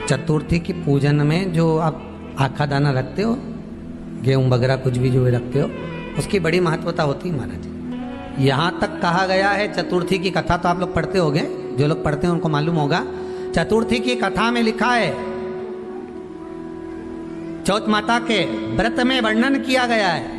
चतुर्थी की पूजन में जो आप आखा दाना रखते हो, गेहूं वगैरह कुछ भी जो भी रखते हो, उसकी बड़ी महत्वता होती है महाराज। यहाँ तक कहा गया है, चतुर्थी की कथा तो आप लोग पढ़ते होंगे, जो लोग पढ़ते हैं उनको मालूम होगा। चतुर्थी की कथा में लिखा है, चौथ माता के व्रत में वर्णन किया गया है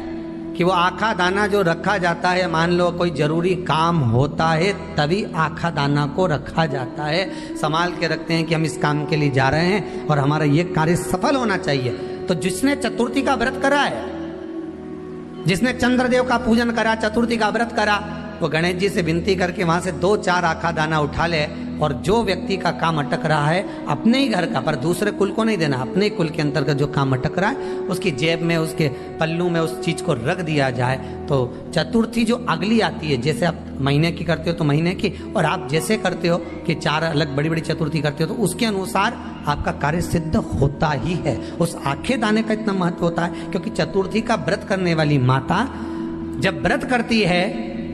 कि वो आखा दाना जो रखा जाता है, मान लो कोई जरूरी काम होता है तभी आखा दाना को रखा जाता है, संभाल के रखते हैं कि हम इस काम के लिए जा रहे हैं और हमारा ये कार्य सफल होना चाहिए। तो जिसने चतुर्थी का व्रत करा है, जिसने चंद्रदेव का पूजन करा, चतुर्थी का व्रत करा, वो गणेश जी से विनती करके वहां से 2-4 आखा दाना उठा ले, और जो व्यक्ति का काम अटक रहा है अपने ही घर का, पर दूसरे कुल को नहीं देना, अपने ही कुल के अंतर्गत जो काम अटक रहा है उसकी जेब में, उसके पल्लू में उस चीज को रख दिया जाए। तो चतुर्थी जो अगली आती है, जैसे आप महीने की करते हो तो महीने की, और आप जैसे करते हो कि 4 अलग बड़ी बड़ी चतुर्थी करते हो तो उसके अनुसार आपका कार्य सिद्ध होता ही है। उस आखे दाने का इतना महत्व होता है क्योंकि चतुर्थी का व्रत करने वाली माता जब व्रत करती है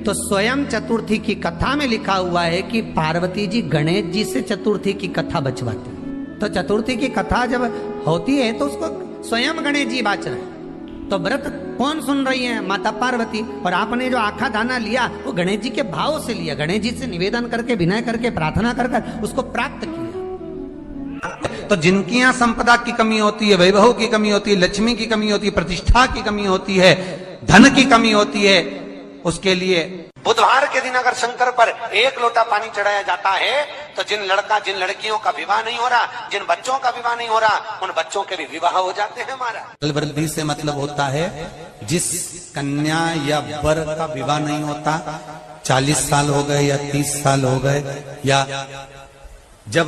तो स्वयं चतुर्थी की कथा में लिखा हुआ है कि पार्वती जी गणेश जी से चतुर्थी की कथा बचवाती। तो चतुर्थी की कथा जब होती है तो उसको स्वयं गणेश जी बाच रहे हैं। तो व्रत कौन सुन रही है? माता पार्वती। और आपने जो आखा दाना लिया वो गणेश जी के भाव से लिया, गणेश जी से निवेदन करके, विनय करके, प्रार्थना कर उसको प्राप्त किया। तो जिनकी यहाँ संपदा की कमी होती है, वैभव की कमी होती है, लक्ष्मी की कमी होती है, प्रतिष्ठा की कमी होती है, धन की कमी होती है, उसके लिए बुधवार के दिन अगर शंकर पर 1 लोटा पानी चढ़ाया जाता है तो जिन लड़कियों का विवाह नहीं हो रहा, जिन बच्चों का विवाह नहीं हो रहा, उन बच्चों के भी विवाह हो जाते हैं। हमारा वृद्धि से मतलब होता है जिस कन्या या वर का विवाह नहीं होता, 40 साल हो गए या 30 साल हो गए, या जब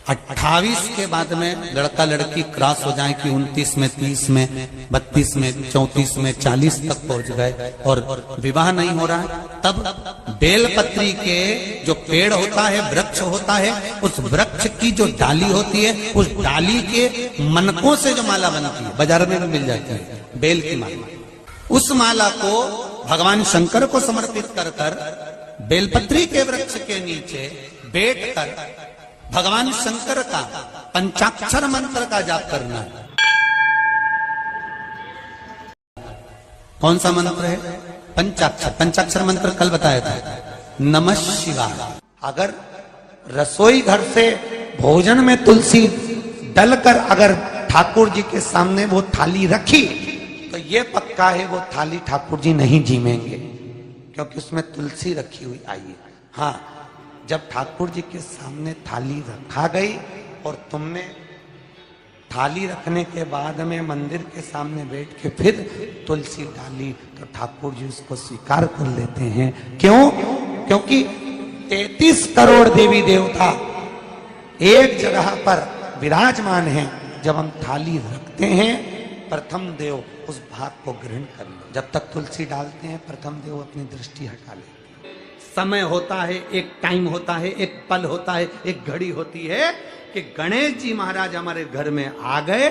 28 के बाद में लड़का लड़की क्रॉस हो जाए कि 29 में, 30 में, 32 में, 34 में, 40 तक पहुंच गए और विवाह नहीं हो रहा है, तब बेलपत्री के जो पेड़ होता है, वृक्ष होता है, उस वृक्ष की जो डाली होती है, उस डाली के मनकों से जो माला बनती है, बाजार में भी मिल जाती है बेल की माला, उस माला को भगवान शंकर को समर्पित कर कर बेलपत्री के वृक्ष के नीचे बैठ कर भगवान शंकर का पंचाक्षर मंत्र का जाप करना है। कौन सा मंत्र है? पंचाक्षर। पंचाक्षर मंत्र कल बताया था, नमः शिवाय। अगर रसोई घर से भोजन में तुलसी डलकर अगर ठाकुर जी के सामने वो थाली रखी तो ये पक्का है वो थाली ठाकुर जी नहीं जीमेंगे, क्योंकि उसमें तुलसी रखी हुई आई है। हाँ, जब ठाकुर जी के सामने थाली रखा गई और तुमने थाली रखने के बाद में मंदिर के सामने बैठ के फिर तुलसी डाली तो ठाकुर जी उसको स्वीकार कर लेते हैं। क्यों? क्योंकि 33 करोड़ देवी देवता एक जगह पर विराजमान हैं। जब हम थाली रखते हैं, प्रथम देव उस भाग को ग्रहण कर लो। जब तक तुलसी डालते हैं, प्रथम देव अपनी दृष्टि हटा लेते। समय होता है, एक टाइम होता है, एक पल होता है, एक घड़ी होती है कि गणेश जी महाराज हमारे घर में आ गए।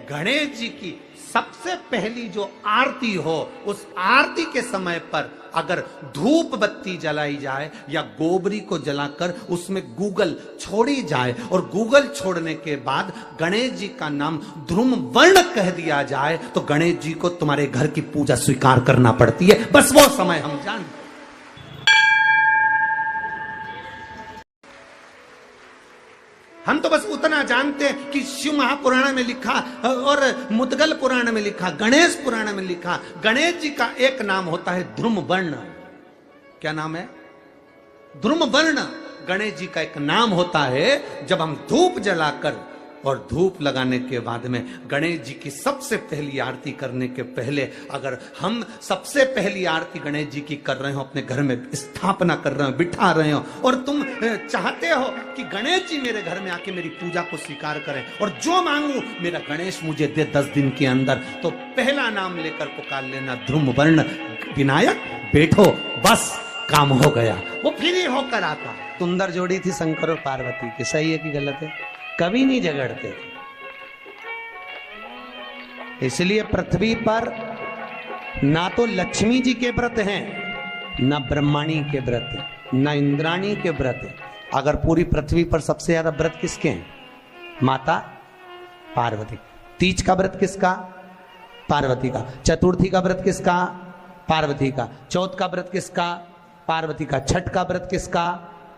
गणेश जी की सबसे पहली जो आरती हो, उस आरती के समय पर अगर धूप बत्ती जलाई जाए या गोबरी को जलाकर उसमें गूगल छोड़ी जाए और गूगल छोड़ने के बाद गणेश जी का नाम ध्रुम वर्ण कह दिया जाए तो गणेश जी को तुम्हारे घर की पूजा स्वीकार करना पड़ती है। बस वो समय हम जानते। हम तो बस उतना जानते हैं कि शिव महापुराण में लिखा और मुद्गल पुराण में लिखा, गणेश पुराण में लिखा, गणेश जी का एक नाम होता है ध्रुम वर्ण। क्या नाम है? ध्रुम वर्ण गणेश जी का एक नाम होता है। जब हम धूप जलाकर और धूप लगाने के बाद में गणेश जी की सबसे पहली आरती करने के पहले अगर हम सबसे पहली आरती गणेश जी की कर रहे हो, अपने घर में स्थापना कर रहे हो, बिठा रहे हो, और तुम चाहते हो कि गणेश जी मेरे घर में आके मेरी पूजा को स्वीकार करें और जो मांगू मेरा गणेश मुझे दे 10 दिन के अंदर, तो पहला नाम लेकर पुकार लेना ध्रुम वर्ण विनायक, बैठो, बस काम हो गया। वो फिर ही होकर आता। सुंदर जोड़ी थी शंकर और पार्वती की, सही है कि गलत है? कभी नहीं झगड़ते। इसलिए पृथ्वी पर ना तो लक्ष्मी जी के व्रत हैं, ना ब्रह्माणी के व्रत, ना इंद्राणी के व्रत। अगर पूरी पृथ्वी पर सबसे ज्यादा व्रत किसके हैं? माता पार्वती। तीज का व्रत किसका? पार्वती का। चतुर्थी का व्रत किसका? पार्वती का। चौथ का व्रत किसका? पार्वती का। छठ का व्रत किसका?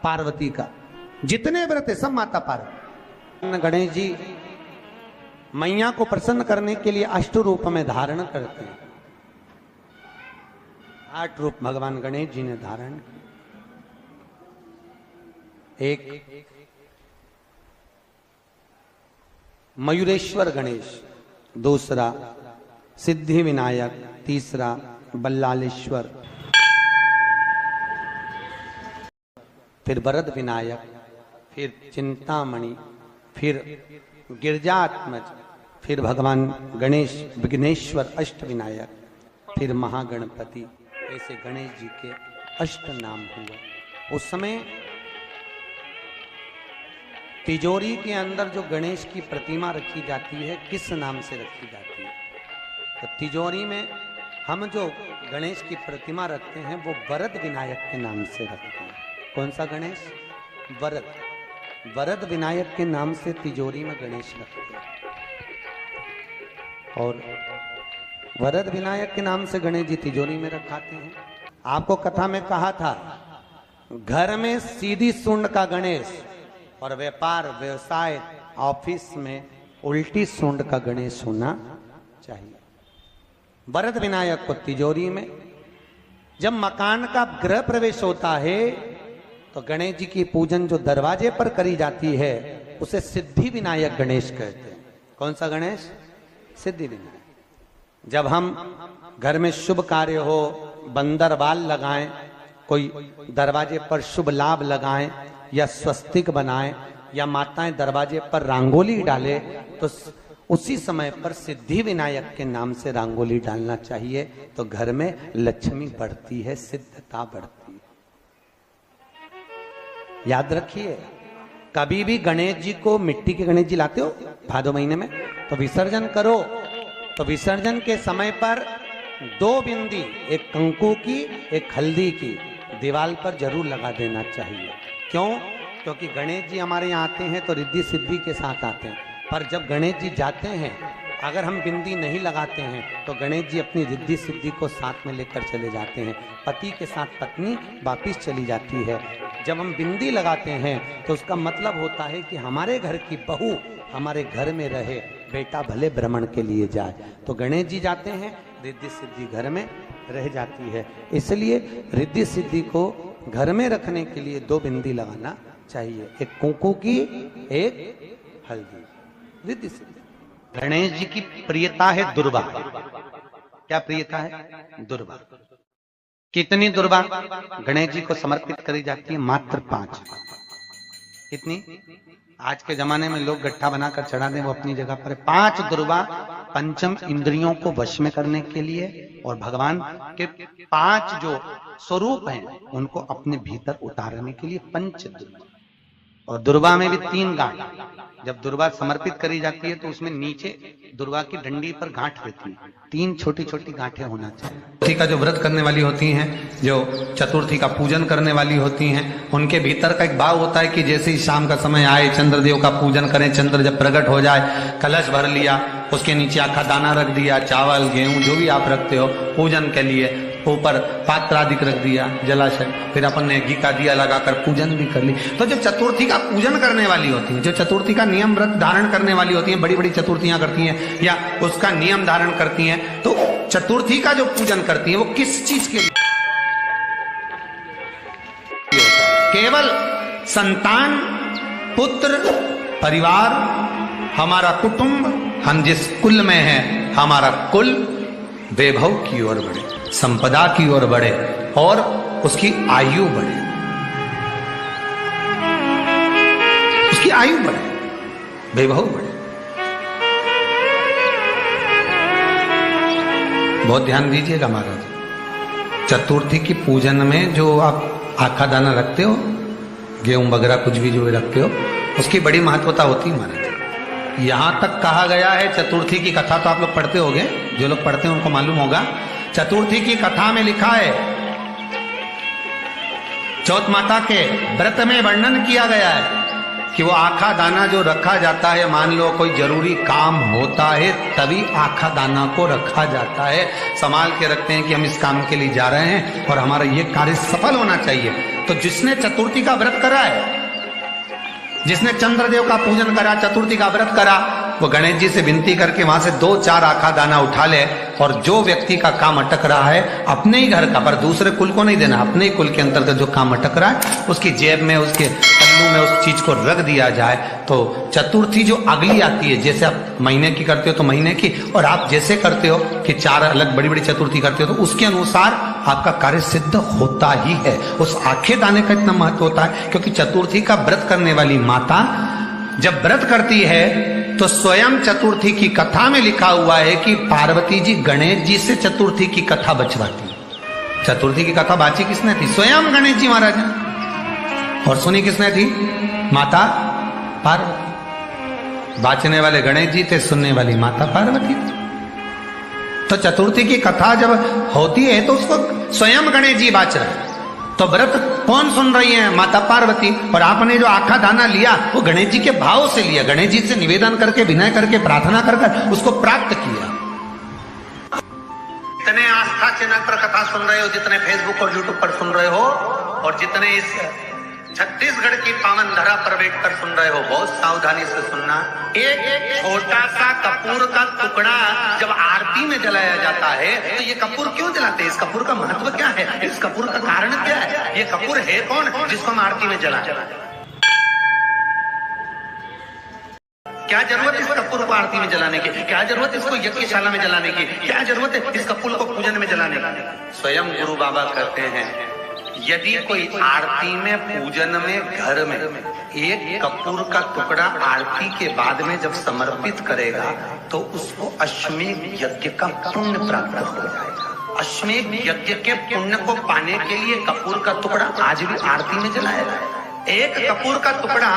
पार्वती का। जितने व्रत है सब माता पार्वती। गणेश जी मैया को प्रसन्न करने के लिए अष्ट रूप में धारण करते हैं। 8 रूप भगवान गणेश जी ने धारण किए। एक मयूरेश्वर गणेश, दूसरा सिद्धि विनायक, तीसरा बल्लालेश्वर, फिर वरद विनायक, फिर चिंतामणि, फिर गिरजात्मज, फिर भगवान गणेश विघ्नेश्वर अष्ट विनायक, फिर महागणपति। ऐसे गणेश जी के अष्ट नाम हुए। उस समय तिजोरी के अंदर जो गणेश की प्रतिमा रखी जाती है किस नाम से रखी जाती है? तो तिजोरी में हम जो गणेश की प्रतिमा रखते हैं वो वरद विनायक के नाम से रखते हैं। कौन सा गणेश? वरद। वरद विनायक के नाम से तिजोरी में गणेश रखते हैं। और वरद विनायक के नाम से गणेश जी तिजोरी में रखाते हैं। आपको कथा में कहा था घर में सीधी सूंड का गणेश और व्यापार व्यवसाय ऑफिस में उल्टी सूंड का गणेश होना चाहिए। वरद विनायक को तिजोरी में। जब मकान का गृह प्रवेश होता है तो गणेश जी की पूजन जो दरवाजे पर करी जाती है उसे सिद्धि विनायक गणेश कहते हैं। कौन सा गणेश? सिद्धि विनायक। जब हम घर में शुभ कार्य हो, बंदर बाल लगाएं, कोई दरवाजे पर शुभ लाभ लगाएं या स्वस्तिक बनाएं या माताएं दरवाजे पर रंगोली डाले तो उसी समय पर सिद्धि विनायक के नाम से रंगोली डालना चाहिए। तो घर में लक्ष्मी बढ़ती है, सिद्धता बढ़ती है। याद रखिए, कभी भी गणेश जी को, मिट्टी के गणेश जी लाते हो भादो महीने में, तो विसर्जन करो तो विसर्जन के समय पर 2 बिंदी, एक कंकु की एक हल्दी की, दीवार पर जरूर लगा देना चाहिए। क्यों? क्योंकि गणेश जी हमारे यहाँ आते हैं तो रिद्धि सिद्धि के साथ आते हैं। पर जब गणेश जी जाते हैं, अगर हम बिंदी नहीं लगाते हैं तो गणेश जी अपनी रिद्धि सिद्धि को साथ में लेकर चले जाते हैं। पति के साथ पत्नी वापिस चली जाती है। जब हम बिंदी लगाते हैं तो उसका मतलब होता है कि हमारे घर की बहू हमारे घर में रहे, बेटा भले भ्रमण के लिए जाए। तो गणेश जी जाते हैं, रिद्धि सिद्धि घर में रह जाती है। इसलिए रिद्धि सिद्धि को घर में रखने के लिए 2 बिंदी लगाना चाहिए, एक कुंकू की, एक हल्दी। रिद्धि सिद्धि। गणेश जी की प्रियता है दुर्वा। क्या प्रियता है? दुर्वा। कितनी दुर्वा गणेश जी को समर्पित करी जाती है? मात्र 5। कितनी? आज के जमाने में लोग गट्ठा बनाकर चढ़ा दें, वो अपनी जगह पर 5 दुर्वा पंचम इंद्रियों को वश में करने के लिए और भगवान के 5 जो स्वरूप हैं उनको अपने भीतर उतारने के लिए 5 दुर्वा। और दुर्वा में भी 3 गांठ। जब दुर्वा समर्पित करी जाती है तो उसमें नीचे दुर्वा की डंडी पर गांठ रहती है, 3 छोटी छोटी गांठें होना चाहिए। चतुर्थी का जो व्रत करने वाली होती हैं, जो चतुर्थी का पूजन करने वाली होती हैं, उनके भीतर का एक भाव होता है कि जैसे ही शाम का समय आए चंद्रदेव का पूजन करें। चंद्र जब प्रकट हो जाए, कलश भर लिया, उसके नीचे आखा दाना रख दिया, चावल गेहूं जो भी आप रखते हो पूजन के लिए, ऊपर पात्र आदि रख दिया, जलाशय, फिर अपन ने घी का दिया लगाकर पूजन भी कर ली। तो जब चतुर्थी का पूजन करने वाली होती है, जो चतुर्थी का नियम व्रत धारण करने वाली होती हैं, बड़ी बड़ी चतुर्थियां करती हैं या उसका नियम धारण करती हैं, तो चतुर्थी का जो पूजन करती है वो किस चीज के लिए? केवल संतान, पुत्र, परिवार, हमारा कुटुंब, हम जिस कुल में हैं, हमारा कुल वैभव की ओर बढ़े, संपदा की ओर बढ़े और उसकी आयु बढ़े, उसकी आयु बढ़े, वैभव बढ़े। बहुत ध्यान दीजिएगा महाराज। चतुर्थी की पूजन में जो आप आखा दाना रखते हो, गेहूं वगैरह कुछ भी जो रखते हो, उसकी बड़ी महत्वता होती है महाराज। यहां तक कहा गया है, चतुर्थी की कथा तो आप लोग पढ़ते होंगे, जो लोग पढ़ते हैं उनको मालूम होगा। चतुर्थी की कथा में लिखा है, चौथ माता के व्रत में वर्णन किया गया है कि वो आखा दाना जो रखा जाता है, मान लो कोई जरूरी काम होता है तभी आखा दाना को रखा जाता है, संभाल के रखते हैं कि हम इस काम के लिए जा रहे हैं और हमारा ये कार्य सफल होना चाहिए। तो जिसने चतुर्थी का व्रत करा है, जिसने चंद्रदेव का पूजन करा, चतुर्थी का व्रत करा, वो गणेश जी से विनती करके वहां से 2-4 आखा दाना उठा ले, और जो व्यक्ति का काम अटक रहा है अपने ही घर का, पर दूसरे कुल को नहीं देना, अपने ही कुल के अंतर्गत जो काम अटक रहा है उसकी जेब में, उसके पल्लू में उस चीज को रख दिया जाए। तो चतुर्थी जो अगली आती है, जैसे आप महीने की करते हो तो महीने की, और आप जैसे करते हो कि 4 अलग बड़ी बड़ी चतुर्थी करते हो तो उसके अनुसार आपका कार्य सिद्ध होता ही है। उस आखे दाने का इतना महत्व होता है क्योंकि चतुर्थी का व्रत करने वाली माता जब व्रत करती है तो स्वयं चतुर्थी की कथा में लिखा हुआ है कि पार्वती जी गणेश जी से चतुर्थी की कथा बचवाती। चतुर्थी की कथा बाची किसने थी? स्वयं गणेश जी महाराज ने। और सुनी किसने थी? माता पार्वती। बाचने वाले गणेश जी थे, सुनने वाली माता पार्वती थी। तो चतुर्थी की कथा जब होती है तो उसको स्वयं गणेश जी बाच रहे हैं। तो व्रत कौन सुन रही है? माता पार्वती। और आपने जो आखा दाना लिया वो गणेश जी के भाव से लिया, गणेश जी से निवेदन करके, विनय करके, प्रार्थना कर उसको प्राप्त किया। जितने आस्था चैनल पर कथा सुन रहे हो, जितने फेसबुक और यूट्यूब पर सुन रहे हो, और जितने इस छत्तीसगढ़ की पावन धरा पर बैठकर सुन रहे हो, बहुत सावधानी से सुनना। एक छोटा सा कपूर का टुकड़ा जब आरती में जलाया जाता है तो ये कपूर क्यों जलाते हैं? इस कपूर का महत्व क्या है? इस कपूर का कारण क्या है? ये कपूर है कौन जिसको हम आरती में जलाते हैं? क्या जरूरत इस कपूर को आरती में जलाने की? क्या जरूरत इसको यज्ञशाला में जलाने की? क्या जरूरत है इस कपूर को पूजन में जलाने की? स्वयं गुरु बाबा कहते हैं यदि कोई आरती में, पूजन में, घर में एक कपूर का टुकड़ा आरती के बाद में जब समर्पित करेगा तो उसको अश्वमेध यज्ञ का पुण्य प्राप्त हो जाएगा। अश्वमेध यज्ञ के पुण्य को पाने के लिए कपूर का टुकड़ा आज भी आरती में जलाया जाए। एक कपूर का टुकड़ा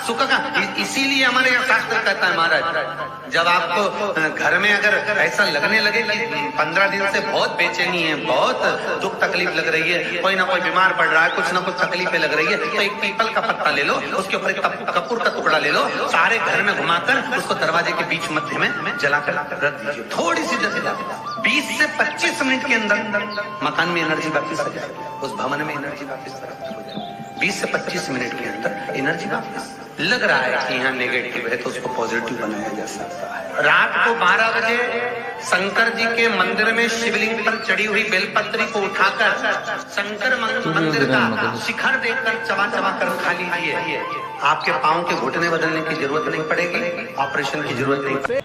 सुख का, इसीलिए हमारे यहाँ शास्त्र कहता है महाराज, जब आपको घर में अगर ऐसा लगने लगे कि 15 दिन से बहुत बेचैनी है, बहुत दुख तकलीफ लग रही है, कोई ना कोई बीमार पड़ रहा है, कुछ ना कुछ तकलीफें लग रही है, तो एक पीपल का पत्ता ले लो, उसके ऊपर कपूर का टुकड़ा ले लो, सारे घर में घुमाकर उसको दरवाजे के बीच मध्य में जलाकर रख दीजिए। थोड़ी सी जला 20 से 25 मिनट के अंदर मकान में एनर्जी वापिस आ जाएगी, उस भवन में एनर्जी वापिस हो जाएगी। 20 से 25 मिनट के अंदर एनर्जी वापस। लग रहा है कि यहाँ नेगेटिव है तो उसको पॉजिटिव बनाया जा सकता है। रात को 12 बजे शंकर जी के मंदिर में शिवलिंग पर चढ़ी हुई बेलपत्री को उठाकर शंकर मंदिर का शिखर देखकर चबा कर खा लीजिए। आपके पाँव के घुटने बदलने की जरूरत नहीं पड़ेगी, ऑपरेशन की जरूरत नहीं।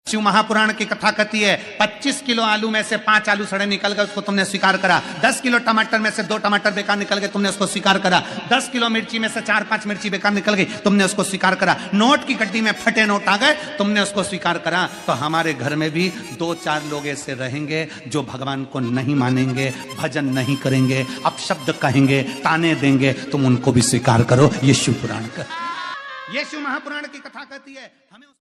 शिव महापुराण की कथा कहती है 25 किलो आलू में से 5 आलू सड़े निकल गए, उसको तुमने स्वीकार करा। 10 किलो टमाटर में से 2 टमाटर बेकार निकल गए, तुमने उसको स्वीकार करा। 10 किलो मिर्ची में से 4-5 मिर्ची बेकार निकल गई, तुमने उसको स्वीकार करा। नोट की गड्डी में फटे नोट आ गए, तुमने उसको स्वीकार करा। तो हमारे घर में भी 2-4 लोग ऐसे रहेंगे जो भगवान को नहीं मानेंगे, भजन नहीं करेंगे, अपशब्द कहेंगे, ताने देंगे, तुम उनको भी स्वीकार करो। ये शिव पुराण का, ये शिव महापुराण की कथा कहती है। हमें